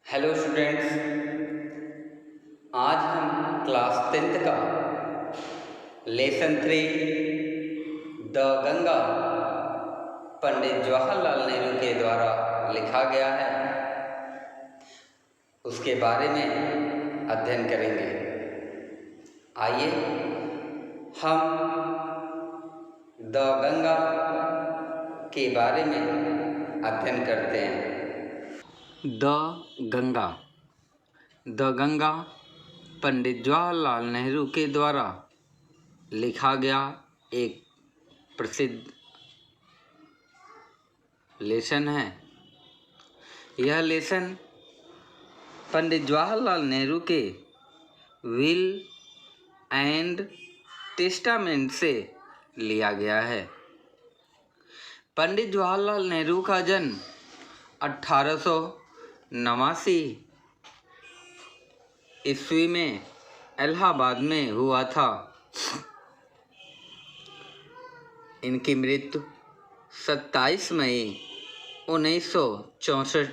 Hello students, आज हम class 10th का लेसन 3 द गंगा पंडित जवाहरलाल नेहरू के द्वारा लिखा गया है, उसके बारे में अध्ययन करेंगे। आइए हम द गंगा के बारे में अध्ययन करते हैं। द गंगा पंडित जवाहरलाल नेहरू के द्वारा लिखा गया एक प्रसिद्ध लेसन है। यह लेसन पंडित जवाहरलाल नेहरू के विल एंड टेस्टामेंट से लिया गया है। पंडित जवाहरलाल नेहरू का जन्म 1889 ईस्वी में इलाहाबाद में हुआ था। इनकी मृत्यु 27 मई 1964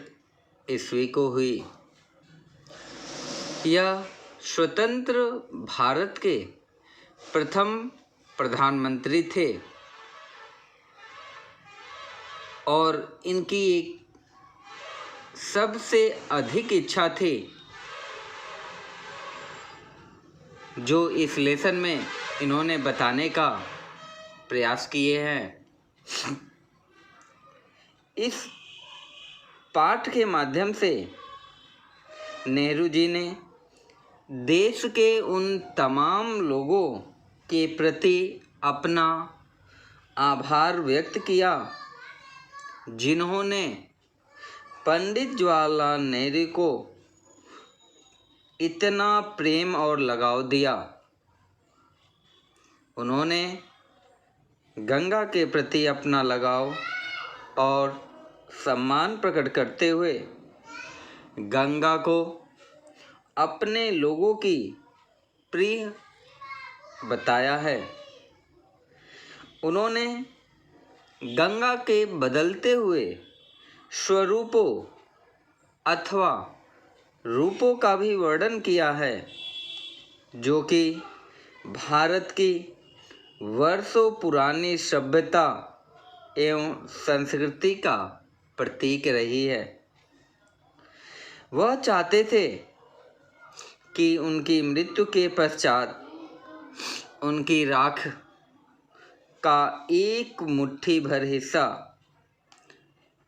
ईस्वी को हुई। यह स्वतंत्र भारत के प्रथम प्रधानमंत्री थे और इनकी एक सबसे अधिक इच्छा थी जो इस लेसन में इन्होंने बताने का प्रयास किए हैं। इस पाठ के माध्यम से नेहरू जी ने देश के उन तमाम लोगों के प्रति अपना आभार व्यक्त किया जिन्होंने पंडित जवाहरलाल नेहरू को इतना प्रेम और लगाव दिया। उन्होंने गंगा के प्रति अपना लगाव और सम्मान प्रकट करते हुए गंगा को अपने लोगों की प्रिय बताया है। उन्होंने गंगा के बदलते हुए स्वरूपों अथवा रूपों का भी वर्णन किया है जो कि भारत की वर्षों पुरानी सभ्यता एवं संस्कृति का प्रतीक रही है। वह चाहते थे कि उनकी मृत्यु के पश्चात उनकी राख का एक मुट्ठी भर हिस्सा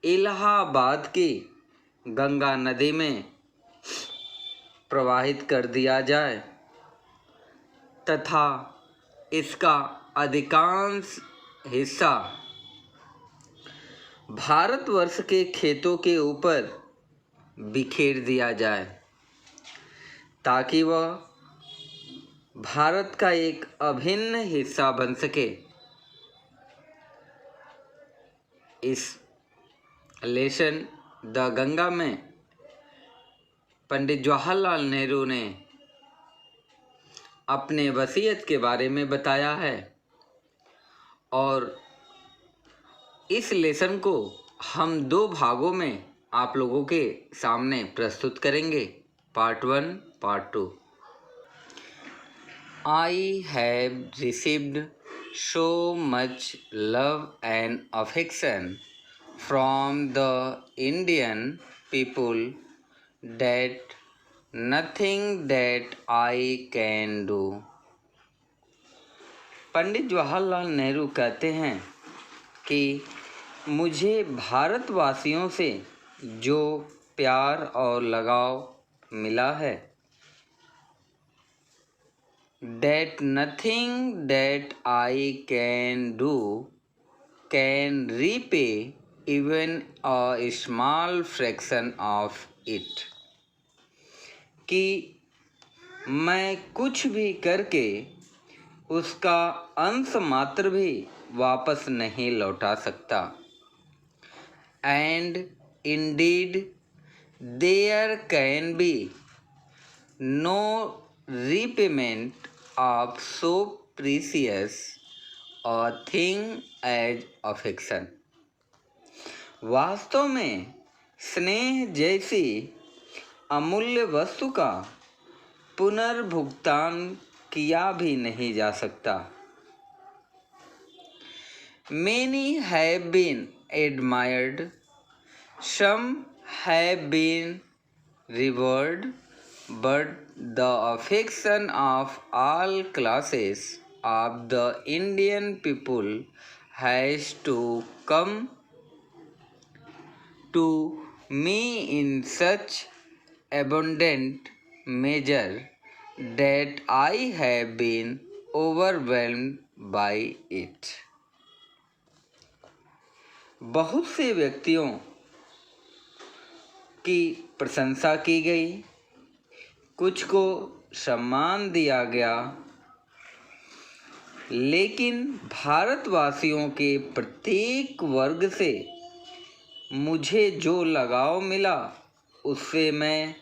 इलाहाबाद की गंगा नदी में प्रवाहित कर दिया जाए तथा इसका अधिकांश हिस्सा भारतवर्ष के खेतों के ऊपर बिखेर दिया जाए ताकि वह भारत का एक अभिन्न हिस्सा बन सके। इस लेसन द गंगा में पंडित जवाहरलाल नेहरू ने अपने वसीयत के बारे में बताया है और इस लेसन को हम 2 भागों में आप लोगों के सामने प्रस्तुत करेंगे, part 1, part 2। I have received so much love and affection from the Indian people that nothing that I can do। Pandit Jawaharlal Nehru कहते हैं कि मुझे भारतवासियों से जो प्यार और लगाव मिला है, that nothing that I can do can repay even a small fraction of it। कि मैं कुछ भी करके उसका अंश मात्र भी वापस नहीं लौटा सकता। And indeed there can be no repayment of so precious a thing as affection। वास्तव में स्नेह जैसी अमूल्य वस्तु का पुनर्भुगतान किया भी नहीं जा सकता। Many have been admired, some have been revered, but the affection of all classes of the Indian people has to come to me in such abundant measure that I have been overwhelmed by it. बहुत से व्यक्तियों की प्रशंसा की गई, कुछ को सम्मान दिया गया, लेकिन भारतवासियों के प्रत्येक वर्ग से मुझे जो लगाव मिला उससे मैं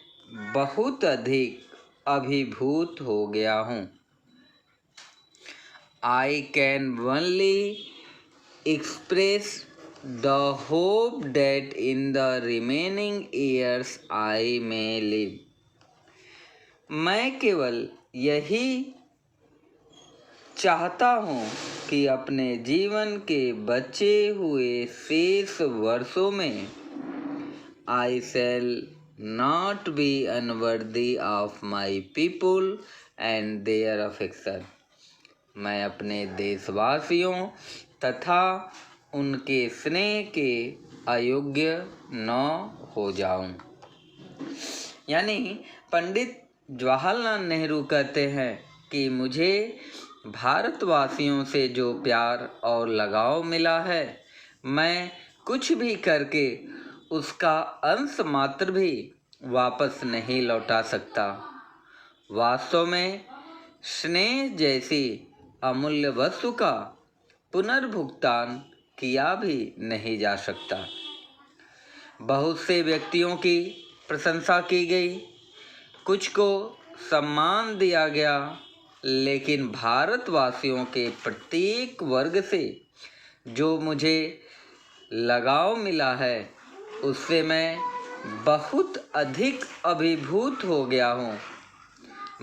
बहुत अधिक अभिभूत हो गया हूँ। I can only express the hope that in the remaining years I may live. मैं केवल यही चाहता हूँ कि अपने जीवन के बचे हुए शेष वर्षों में I shall not be unworthy of my people and their affection. मैं अपने देशवासियों तथा उनके स्नेह के अयोग्य न हो जाऊं। यानी पंडित जवाहरलाल नेहरू कहते हैं कि मुझे भारतवासियों से जो प्यार और लगाव मिला है, मैं कुछ भी करके उसका अंश मात्र भी वापस नहीं लौटा सकता। वास्तव में स्नेह जैसी अमूल्य वस्तु का पुनर्भुगतान किया भी नहीं जा सकता। बहुत से व्यक्तियों की प्रशंसा की गई, कुछ को सम्मान दिया गया, लेकिन भारतवासियों के प्रत्येक वर्ग से जो मुझे लगाव मिला है उससे मैं बहुत अधिक अभिभूत हो गया हूँ।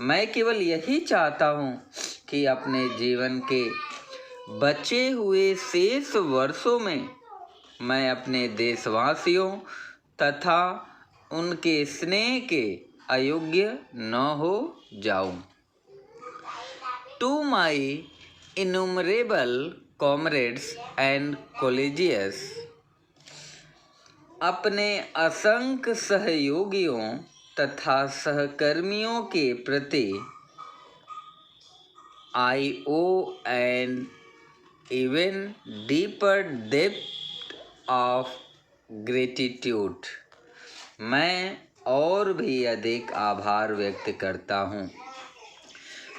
मैं केवल यही चाहता हूँ कि अपने जीवन के बचे हुए शेष वर्षों में मैं अपने देशवासियों तथा उनके स्नेह के अयोग्य न हो जाऊं। To my innumerable comrades and colleagues, अपने असंख्य सहयोगियों तथा सहकर्मियों के प्रति I owe an even deeper depth of gratitude. मैं और भी अधिक आभार व्यक्त करता हूँ।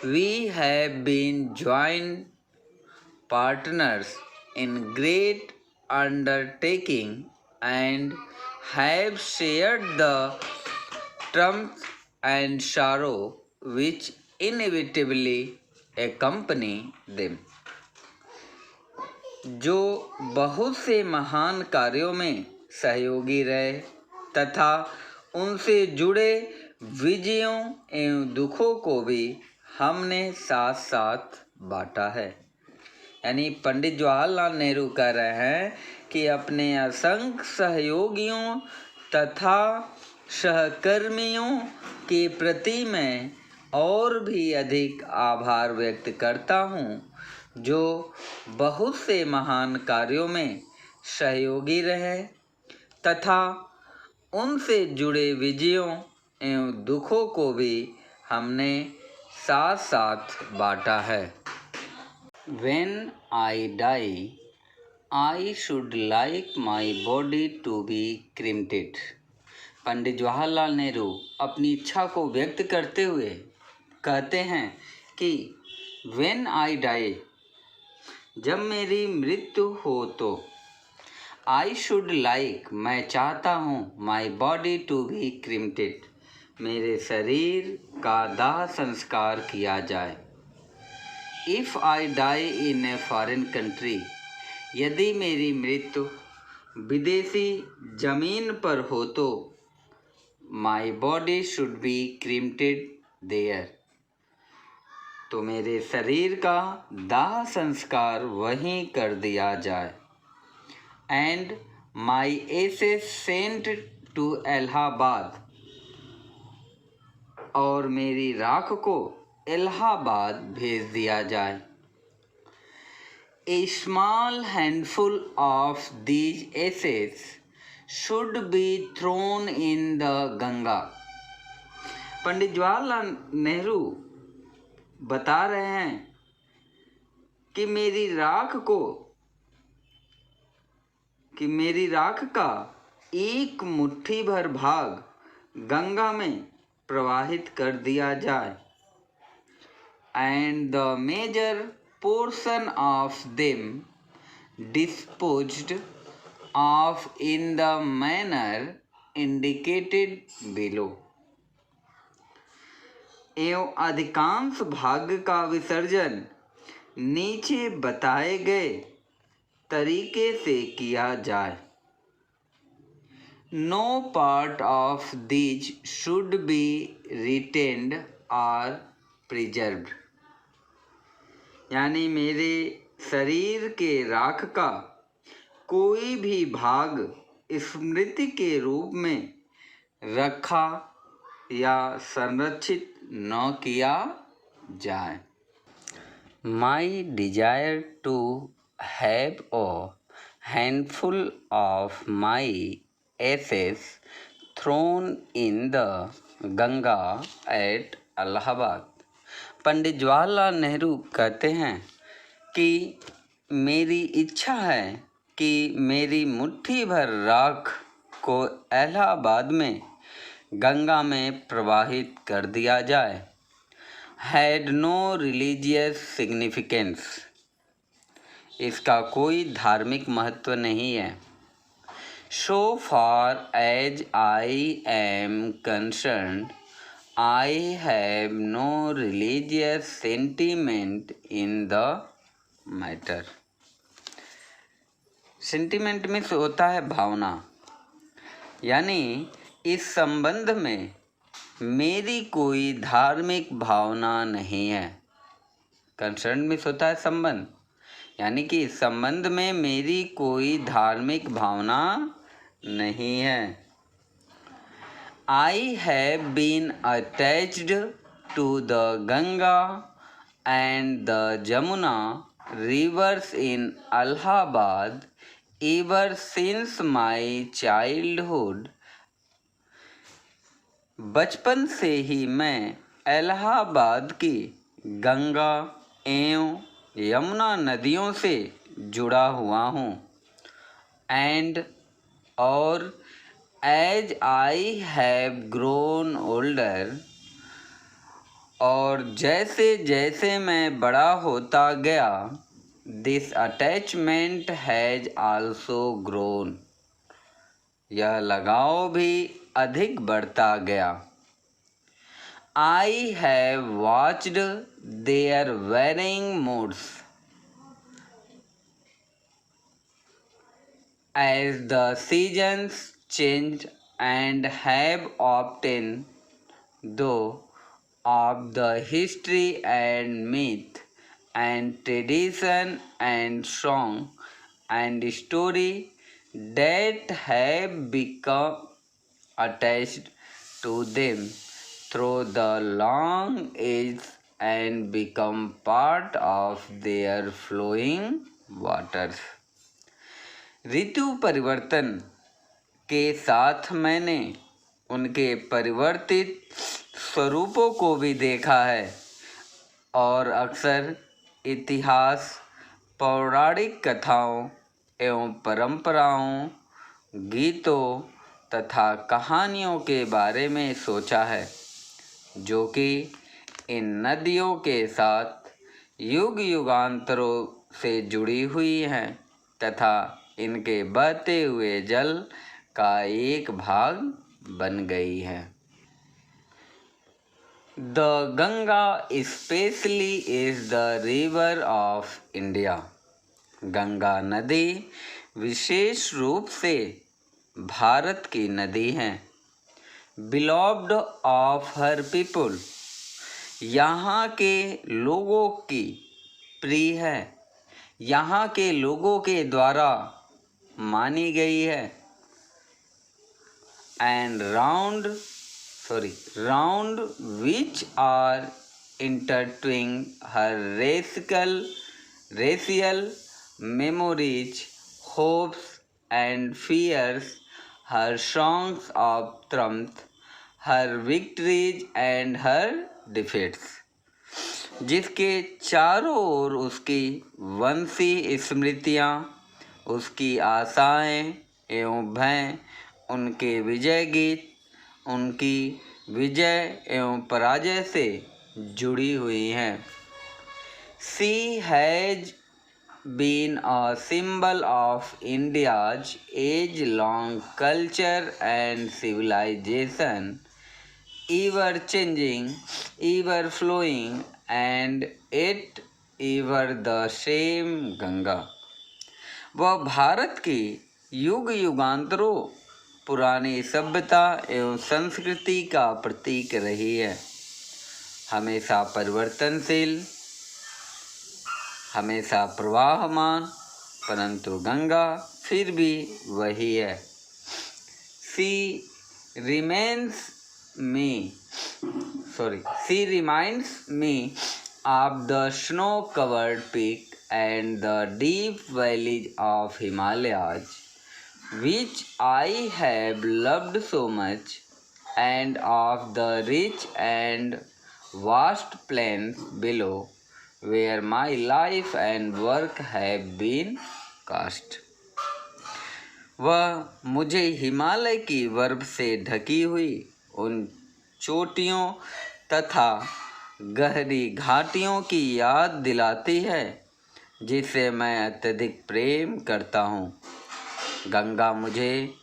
We have been joint partners in great undertaking and have shared the triumph and sorrow which inevitably accompany them. जो बहुत से महान कार्यों में सहयोगी रहे तथा उनसे जुड़े विजयों एवं दुखों को भी हमने साथ साथ बांटा है। यानी पंडित जवाहरलाल नेहरू कह रहे हैं कि अपने असंख्य सहयोगियों तथा सहकर्मियों के प्रति मैं और भी अधिक आभार व्यक्त करता हूँ, जो बहुत से महान कार्यों में सहयोगी रहे तथा उनसे जुड़े विजयों एवं दुखों को भी हमने साथ साथ बांटा है। When I die, I should like my body to be cremated. Pandit Jawaharlal Nehru अपनी इच्छा को व्यक्त करते हुए कहते हैं कि When I die, जब मेरी मृत्यु हो तो I should like, मैं चाहता हूँ my body to be cremated, मेरे शरीर का दाह संस्कार किया जाए। If I die in a foreign country, यदि मेरी मृत्यु विदेशी जमीन पर हो तो my body should be cremated there. तो मेरे शरीर का दाह संस्कार वहीं कर दिया जाए. And my ashes sent to Allahabad. और मेरी राख को इलाहाबाद भेज दिया जाए. A small handful of these ashes should be thrown in the Ganga. Pandit Jawaharlal Nehru बता रहे हैं कि मेरी राख का एक मुट्ठी भर भाग गंगा में प्रवाहित कर दिया जाए. And the major portion of them disposed of in the manner indicated below. एवं अधिकांश भाग का विसर्जन नीचे बताए गए तरीके से किया जाए. No part of these should be retained or preserved. यानी मेरे शरीर के राख का कोई भी भाग स्मृति के रूप में रखा या संरक्षित न किया जाए. My desire to have a handful of my ashes thrown in the Ganga at Allahabad. Pandit Jawaharlal Nehru कहते हैं कि मेरी इच्छा है कि मेरी मुट्ठी भर राख को इलाहाबाद में गंगा में प्रवाहित कर दिया जाए. Had no religious significance. इसका कोई धार्मिक महत्व नहीं है. So far as I am concerned, I have no religious sentiment in the matter. Sentiment में होता है भावना. यानी इस संबंध में मेरी कोई धार्मिक भावना नहीं है. कंसर्न में होता है संबंध, यानी कि इस संबंध में मेरी कोई धार्मिक भावना नहीं है. I have been attached to the Ganga and the Jamuna rivers in Allahabad ever since my childhood. बचपन से ही मैं इलाहाबाद की गंगा एवं यमुना नदियों से जुड़ा हुआ हूँ. And और as I have grown older, और जैसे जैसे मैं बड़ा होता गया, this attachment has also grown. यह लगाव भी अधिक बढ़ता गया. I have watched their varying moods as the seasons changed and have often, though of the history and myth and tradition and song and story that have become attached to them through the long ages and become part of their flowing waters. ऋतु परिवर्तन के साथ मैंने उनके परिवर्तित स्वरूपों को भी देखा है और अक्सर इतिहास, पौराणिक कथाओं एवं परंपराओं, गीतों तथा कहानियों के बारे में सोचा है, जो कि इन नदियों के साथ युग युगांतरों से जुड़ी हुई हैं तथा इनके बहते हुए जल का एक भाग बन गई है. The Ganga especially is the river of India. Ganga नदी विशेष रूप से भारत की नदी है. beloved of her people, यहाँ के लोगों की प्रिय है, यहाँ के लोगों के द्वारा मानी गई है। and round which are intertwining her racial memories, hopes and fears, her songs of triumph, her victories and her defeats, जिसके चारों ओर उसकी वंशी स्मृतियाँ, उसकी आशाएं एवं भय, उनके विजय गीत, उनकी विजय एवं पराजय से जुड़ी हुई हैं। She has been a symbol of India's age-long culture and civilization, ever changing, ever flowing, and yet ever the same Ganga. वह भारत की युग युगांतरों पुरानी सभ्यता एवं संस्कृति का प्रतीक रही है, हमेशा परिवर्तनशील, हमेशा प्रवाहमान, परंतु गंगा फिर भी वही है। She reminds me of the snow-covered peak and the deep valleys of Himalayas, which I have loved so much, and of the rich and vast plains below, where my life and work have been cast। वह मुझे हिमालय की बर्फ से ढकी हुई उन चोटियों तथा गहरी घाटियों की याद दिलाती है जिसे मैं अत्यधिक प्रेम करता हूँ। गंगा मुझे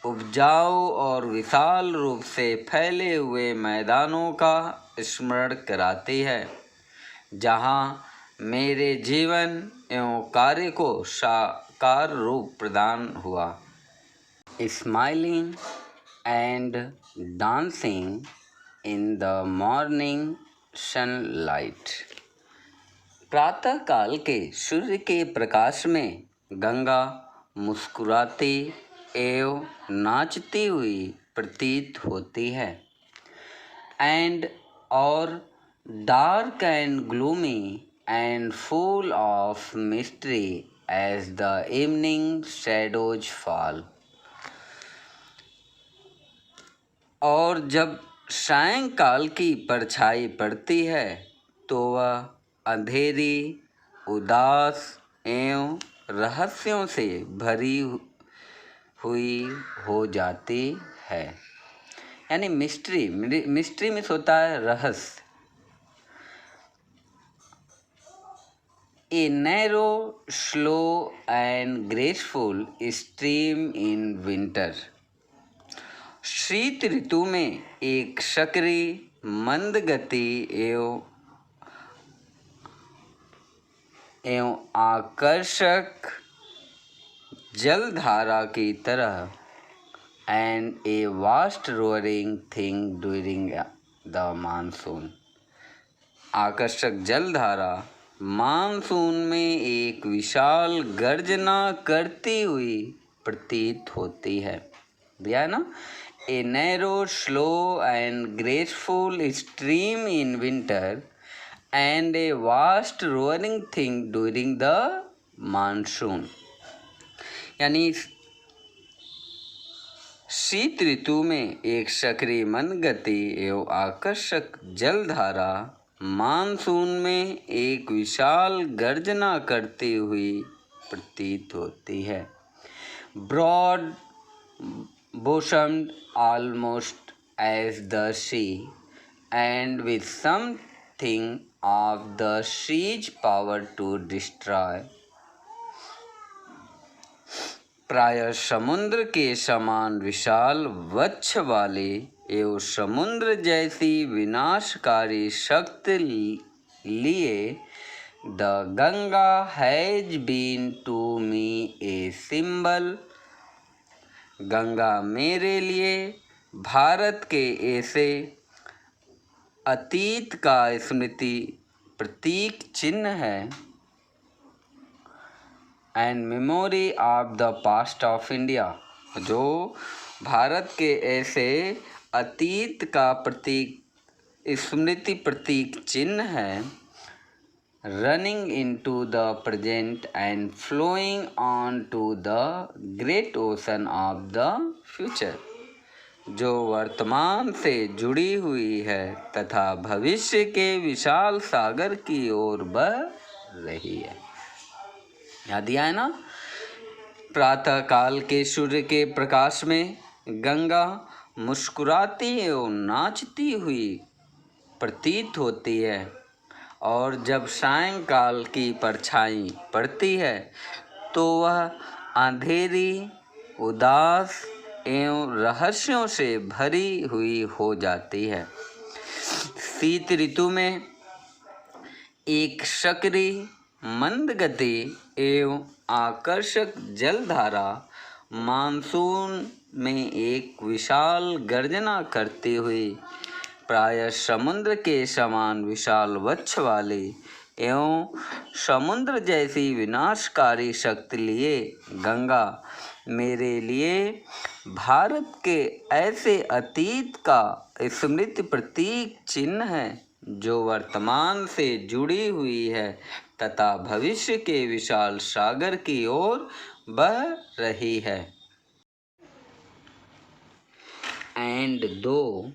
उपजाऊ और विशाल रूप से फैले हुए मैदानों का स्मरण कराती है, जहाँ मेरे जीवन एवं कार्य को साकार रूप प्रदान हुआ। Smiling and dancing in the morning sunlight। प्रातः काल के सूर्य के प्रकाश में गंगा मुस्कुराती एवं नाचती हुई प्रतीत होती है। and और dark and gloomy and full of mystery as the evening shadows fall। और जब सायंकाल की परछाई पड़ती है तो वह अंधेरी, उदास एवं रहस्यों से भरी हुई हो जाती है। यानी मिस्ट्री में होता है रहस्य। A narrow, slow and graceful stream in winter। शीत ऋतु में एक सक्रिय, मंद गति एवं आकर्षक जलधारा की तरह and a vast roaring thing during the monsoon। आकर्षक जलधारा मानसून में एक विशाल गर्जना करती हुई प्रतीत होती है। दिया है ना? A narrow, slow and graceful stream in winter and a vast roaring thing during the monsoon। यानी शीत ऋतु में एक सक्रिय मंद गति एवं आकर्षक जलधारा मानसून में एक विशाल गर्जना करती हुई प्रतीत होती है। Broad bosomed almost as the sea and with something of the sea's power to destroy। प्रायः समुद्र के समान विशाल वक्ष वाले एवं समुद्र जैसी विनाशकारी शक्ति लिए the Ganga has been to me a symbol. Ganga मेरे लिए भारत के ऐसे अतीत का स्मृति प्रतीक चिन्ह है and memory of the past of India, जो भारत के ऐसे अतीत का प्रतीक स्मृति प्रतीक चिन्ह है, running into the present and flowing on to the great ocean of the future, जो वर्तमान से जुड़ी हुई है तथा भविष्य के विशाल सागर की ओर बह रही है। याद दिया है ना। प्रातः काल के सूर्य के प्रकाश में गंगा मुस्कुराती एवं नाचती हुई प्रतीत होती है, और जब सायंकाल की परछाई पड़ती है तो वह अंधेरी, उदास एवं रहस्यों से भरी हुई हो जाती है। शीत ऋतु में एक सक्रिय, मंद गति एवं आकर्षक जलधारा मानसून में एक विशाल गर्जना करती हुई, प्रायः समुद्र के समान विशाल वक्ष वाली एवं समुद्र जैसी विनाशकारी शक्ति लिए गंगा मेरे लिए भारत के ऐसे अतीत का स्मृति प्रतीक चिन्ह है, जो वर्तमान से जुड़ी हुई है तथा भविष्य के विशाल सागर की ओर बह रही है। And though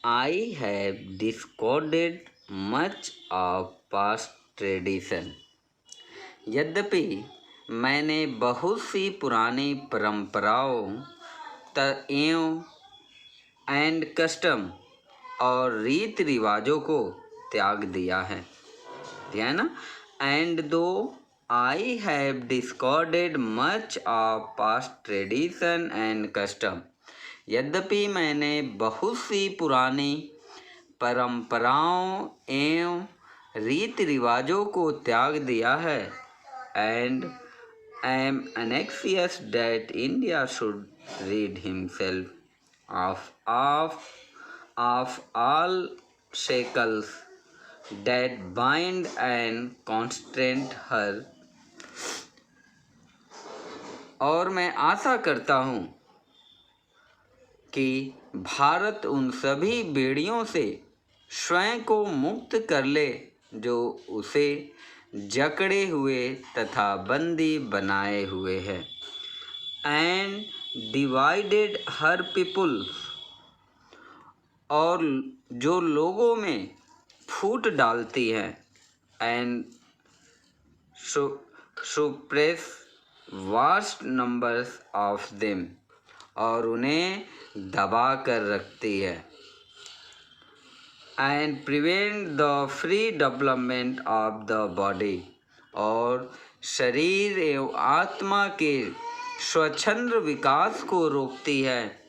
I have discarded much of past tradition, यद्यपि मैंने बहुत सी पुरानी परंपराओं एवं एंड कस्टम और रीति रिवाजों को त्याग दिया है ना। एंड दो I have discarded much of past tradition and custom, यद्यपि मैंने बहुत सी पुरानी परंपराओं एवं रीति रिवाजों को त्याग दिया है, and am anxious that India should rid himself of all shackles that bind and constrain her, और मैं आशा करता हूँ कि भारत उन सभी बेड़ियों से स्वयं को मुक्त कर ले जो उसे जकड़े हुए तथा बंदी बनाए हुए है, एंड डिवाइडेड हर पीपुल, और जो लोगों में फूट डालती है, and suppress vast numbers of them, और उन्हें दबा कर रखती है, and prevent the free development of the body, और शरीर एवं आत्मा के स्वतंत्र विकास को रोकती है।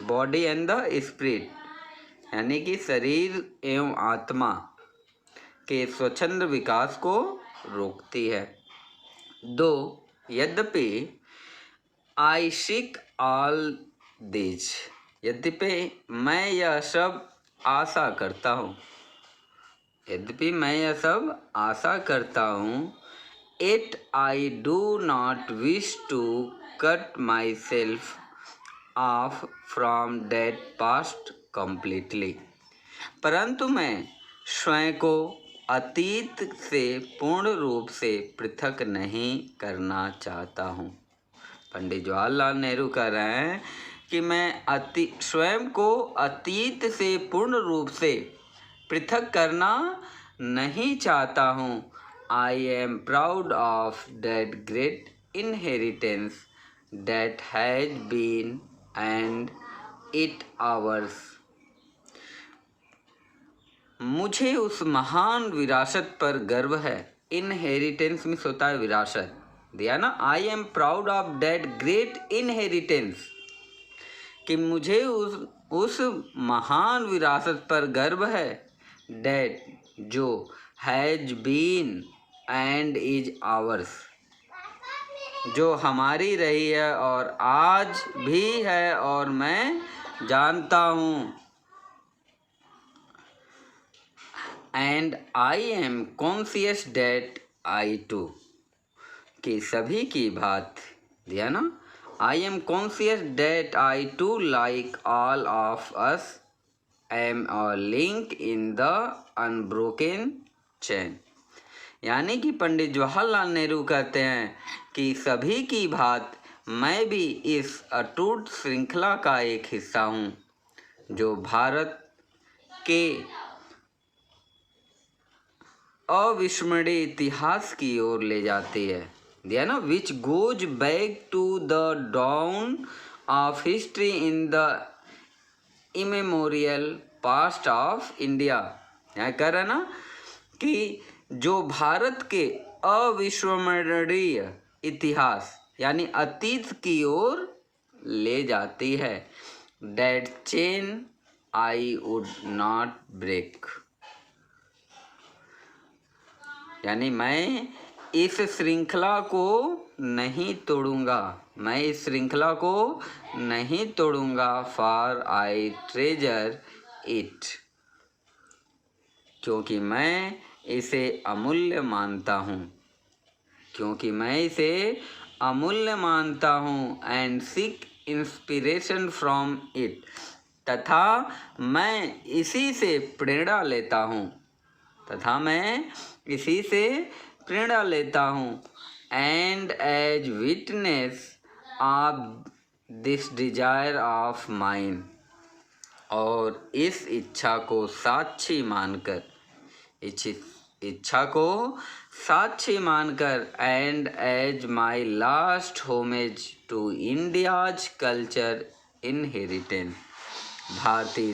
बॉडी एंड द स्पिरिट, यानी कि शरीर एवं आत्मा के स्वतंत्र विकास को रोकती है। दो यद्यपि आई सीक ऑल दिस, यद्यपि मैं यह सब आशा करता हूँ, यद्यपि मैं यह सब आशा करता हूँ, yet I do not wish to cut myself off from that past completely, परंतु मैं स्वयं को अतीत से पूर्ण रूप से पृथक नहीं करना चाहता हूँ। पंडित जवाहरलाल नेहरू कह रहे हैं कि मैं स्वयं को अतीत से पूर्ण रूप से पृथक करना नहीं चाहता हूँ। I am proud of that great inheritance that has been and it ours, मुझे उस महान विरासत पर गर्व है। इनहेरिटेंस में होता है विरासत, दिया ना। I am proud of that great inheritance, कि मुझे उस महान विरासत पर गर्व है, दैट जो has been and is ours, जो हमारी रही है और आज भी है, और मैं जानता हूँ। And I am conscious that I too, कि सभी की बात दिया ना, I am conscious that I too like all of us am a link in the unbroken chain. यानी कि पंडित जवाहरलाल नेहरू कहते हैं कि सभी की बात मैं भी इस अटूट श्रृंखला का एक हिस्सा हूँ, जो भारत के अविस्मरणीय इतिहास की ओर ले जाती है, दिया ना, which goes back to the dawn of history in the immemorial past of India. यहाँ कह रहा है ना कि जो भारत के अविस्मरणीय इतिहास यानी अतीत की ओर ले जाती है। That chain I would not break, यानी मैं इस श्रृंखला को नहीं तोड़ूंगा, मैं इस श्रृंखला को नहीं तोड़ूंगा। फॉर आई ट्रेजर इट, क्योंकि मैं इसे अमूल्य मानता हूँ, क्योंकि मैं इसे अमूल्य मानता हूँ। And seek inspiration from it, तथा मैं इसी से प्रेरणा लेता हूँ, तथा मैं इसी से प्रेरणा लेता हूँ। And as witness of this desire of mine, और इस इच्छा को साक्षी मानकर, इच्छा को साक्षी मानकर, and as my last homage to India's culture inheritance, भारतीय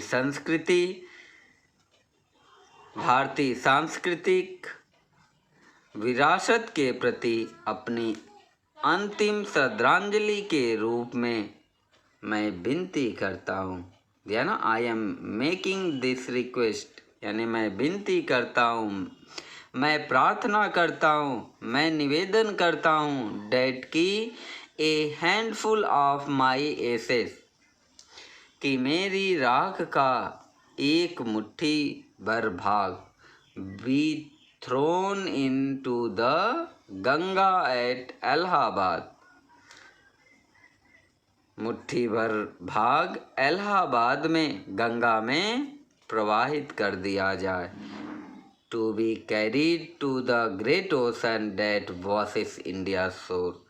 सांस्कृतिक विरासत के प्रति अपनी अंतिम श्रद्धांजलि के रूप में मैं विनती करता हूँ। दिया ना, I am making this request, यानी मैं विनती करता हूँ, मैं प्रार्थना करता हूँ, मैं निवेदन करता हूँ। डेट की a handful of my ashes, कि मेरी राख का एक मुट्ठी भर भाग, be thrown into the Ganga at Allahabad, मुट्ठी भर भाग इलाहाबाद में गंगा में प्रवाहित कर दिया जाए। To be carried to the great ocean that washes India shore,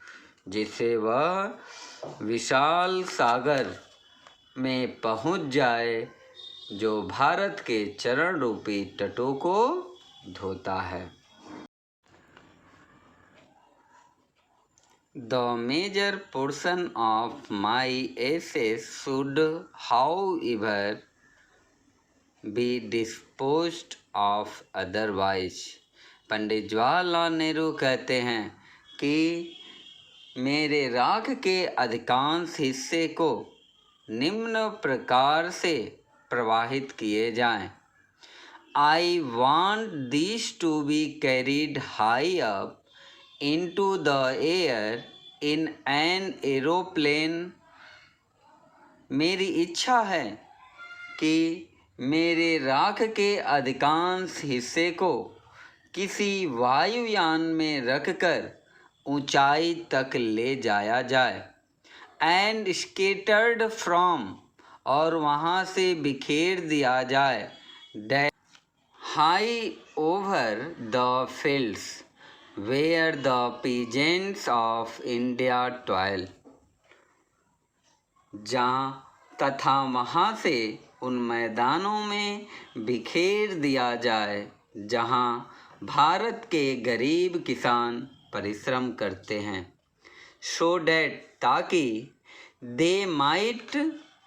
जिससे वह विशाल सागर में पहुंच जाए जो भारत के चरण रूपी तटों को धोता है। The major portion of my essays should, however, be disposed of otherwise। Pandit Jawaharlal Nehru कहते हैं कि मेरे राख के अधिकांश हिस्से को निम्न प्रकार से प्रवाहित किए जाएं। I want these to be carried high up into the air in an aeroplane। मेरी इच्छा है कि मेरे राख के अधिकांश हिस्से को किसी वायुयान में रखकर ऊंचाई तक ले जाया जाए। एंड स्केटर्ड फ्रॉम, और वहाँ से बिखेर दिया जाए। High over the fields where the peasants of India toil, जहाँ तथा वहाँ से उन मैदानों में बिखेर दिया जाए जहाँ भारत के गरीब किसान परिश्रम करते हैं। सो डैट, ताकि they might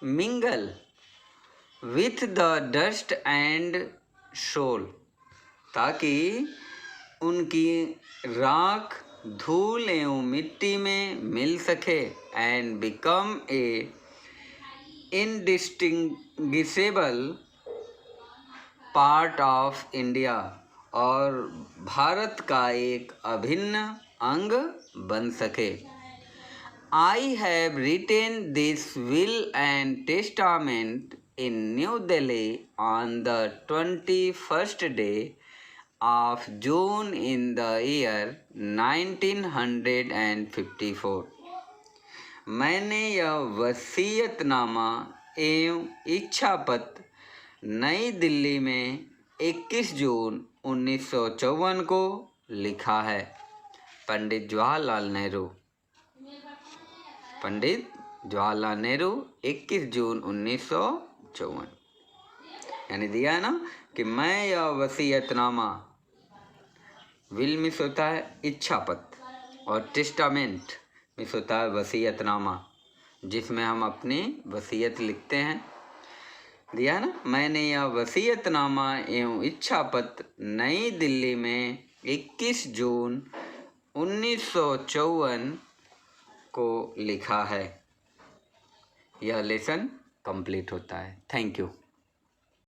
mingle with the dust and soil, ताकि उनकी राख धूल एवं मिट्टी में मिल सके। And become a indistinguishable part of India, और भारत का एक अभिन्न अंग बन सके। I have written this will and testament in New Delhi on the 21st day of June in the year 1954। मैंने यह वसीयतनामा एवं इच्छा पत्र नई दिल्ली में 21 जून 1954 को लिखा है। पंडित जवाहरलाल नेहरू। पंडित जवाहरलाल नेहरू 21 जून 1954। यानी दिया है ना कि मैं यह वसीयतनामा, विल मिस होता है इच्छा पत्र और टेस्टामेंट मिस होता है वसीयतनामा, जिसमें हम अपनी वसीयत लिखते हैं। दिया है ना, मैंने यह वसीयतनामा एवं इच्छा पत्र नई दिल्ली में 21 जून 1954 को लिखा है। यह लेसन कंप्लीट होता है। Thank you.